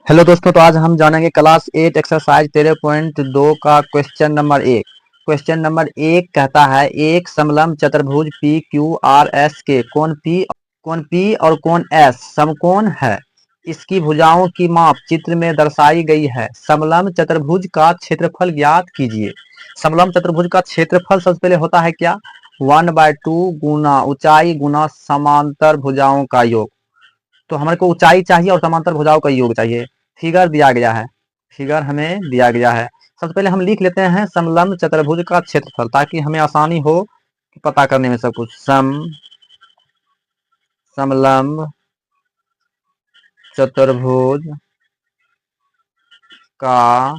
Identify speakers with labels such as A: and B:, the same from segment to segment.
A: Hello दोस्तों, तो आज हम जानेंगे क्लास 8 एक्सरसाइज 13.2 का क्वेश्चन नंबर एक कहता है एक समलंब चतुर्भुज पी क्यू आर एस के कौन पी और कौन एस समकोण है। इसकी भुजाओं की माप चित्र में दर्शाई गई है। समलंब चतुर्भुज का क्षेत्रफल ज्ञात कीजिए। समलंब चतुर्भुज का क्षेत्रफल सबसे पहले होता है क्या, 1/2 गुना ऊंचाई गुना समांतर भुजाओं का योग। तो हमारे को ऊंचाई चाहिए और समांतर भुजाओं का योग चाहिए। फिगर दिया गया है, फिगर हमें दिया गया है। सबसे पहले हम लिख लेते हैं समलंब चतुर्भुज का क्षेत्रफल, ताकि हमें आसानी हो पता करने में सब कुछ। समलंब चतुर्भुज का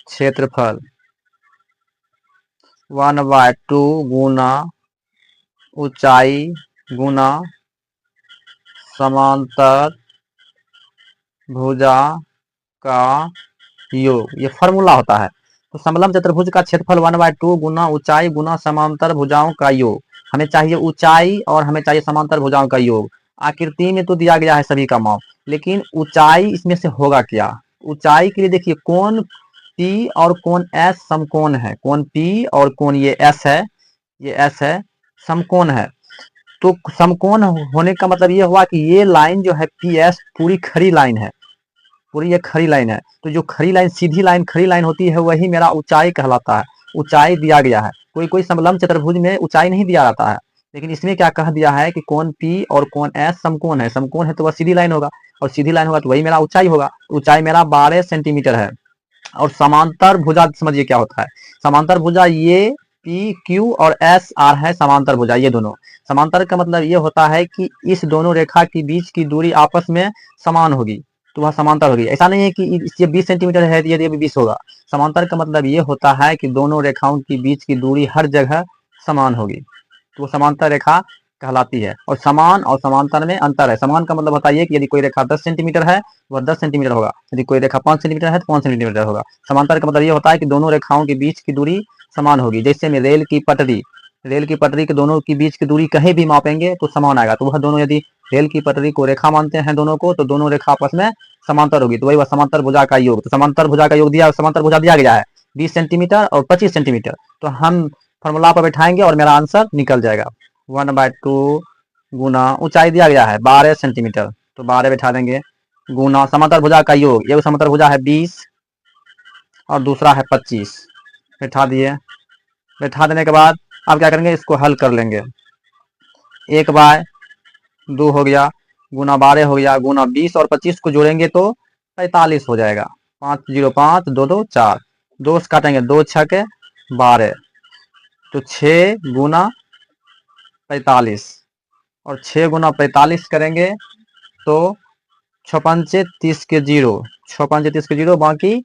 A: क्षेत्रफल 1/2 गुना ऊंचाई गुना समांतर भुजा का योग, ये फॉर्मूला होता है। तो समलंब चतुर्भुज का क्षेत्रफल 1/2 गुना ऊंचाई गुना समांतर भुजाओं का योग। हमें चाहिए ऊंचाई और हमें चाहिए समांतर भुजाओं का योग। आकृति में तो दिया गया है सभी का माप, लेकिन ऊंचाई इसमें से होगा क्या। ऊंचाई के लिए देखिए कोण पी और कोण एस समकोण है। कोण पी और कोण ये एस है, ये एस है, समकोण है। तो समकोण होने का मतलब ये हुआ कि ये लाइन जो है पी एस पूरी खड़ी लाइन है, पूरी ये खड़ी लाइन है। तो जो खड़ी लाइन सीधी लाइन खड़ी लाइन होती है वही मेरा ऊंचाई कहलाता है। ऊंचाई दिया गया है। कोई कोई समलंब चतुर्भुज में ऊंचाई नहीं दिया जाता है, लेकिन इसमें क्या कह दिया है कि कोण पी और कोण एस समकोण है। समकोण है तो वह सीधी लाइन होगा, और सीधी लाइन होगा तो वही मेरा ऊंचाई होगा। ऊंचाई मेरा 12 सेंटीमीटर है। और समांतर भुजा समझिए क्या होता है। समांतर भुजा ये पी क्यू और एस आर है समांतर भुजा, ये दोनों। समांतर का मतलब ये होता है कि इस दोनों रेखा के बीच की दूरी आपस में समान होगी, तो वह समांतर होगी। ऐसा नहीं है कि ये 20 सेंटीमीटर है तो ये भी 20 होगा। समांतर का मतलब ये होता है कि दोनों रेखाओं के बीच की दूरी हर जगह समान होगी, तो वो समांतर रेखा कहलाती है। और समान और समांतर में अंतर है। समान का मतलब होता है कि यदि कोई रेखा 10 सेंटीमीटर है वह 10 सेंटीमीटर होगा, यदि कोई रेखा 5 सेंटीमीटर है तो 5 सेंटीमीटर होगा। समांतर का मतलब ये होता है कि दोनों रेखाओं के बीच की दूरी समान होगी। जैसे में रेल की पटरी के दोनों के बीच की दूरी कहीं भी मापेंगे तो समान आएगा। तो वह दोनों यदि रेल की पटरी को रेखा मानते हैं दोनों को, तो दोनों रेखा आपस में समांतर होगी, तो वही वह समांतर भुजा का योग। तो समांतर भुजा का योग दिया, समांतर भुजा दिया गया है 20 सेंटीमीटर और 25 सेंटीमीटर। तो हम फॉर्मूला पर बैठाएंगे और मेरा आंसर निकल जाएगा। 1/2 गुना ऊंचाई दिया गया है 12 सेंटीमीटर, तो 12 बैठा देंगे, गुना समांतर भुजा का योग। एक समांतर भुजा है 20 और दूसरा है 25, बैठा दिए। बैठा देने के बाद अब क्या करेंगे, इसको हल कर लेंगे। 1/2 हो गया, गुना 12 हो गया, गुना 20 और 25 को जोड़ेंगे तो 45 हो जाएगा। 5 0 5 2 2 4, 2 से काटेंगे, 2 6 के 12, तो 6 गुना 45, और 6 गुना 45 करेंगे तो 6 पंचे 30 के 0, 6 पंचे 30 के 0, बाकी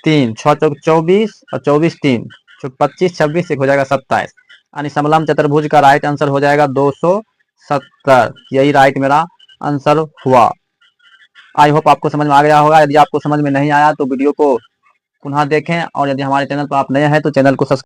A: 3, 6 चौक 24 और 24 3, 25 26 एक हो जाएगा 27। यानी समलंब चतुर्भुज का राइट आंसर हो जाएगा 270। यही राइट मेरा आंसर हुआ। आई होप आपको समझ में आ गया होगा। यदि आपको समझ में नहीं आया तो वीडियो को पुनः देखें, और यदि हमारे चैनल पर आप नए हैं तो चैनल को सब्सक्राइब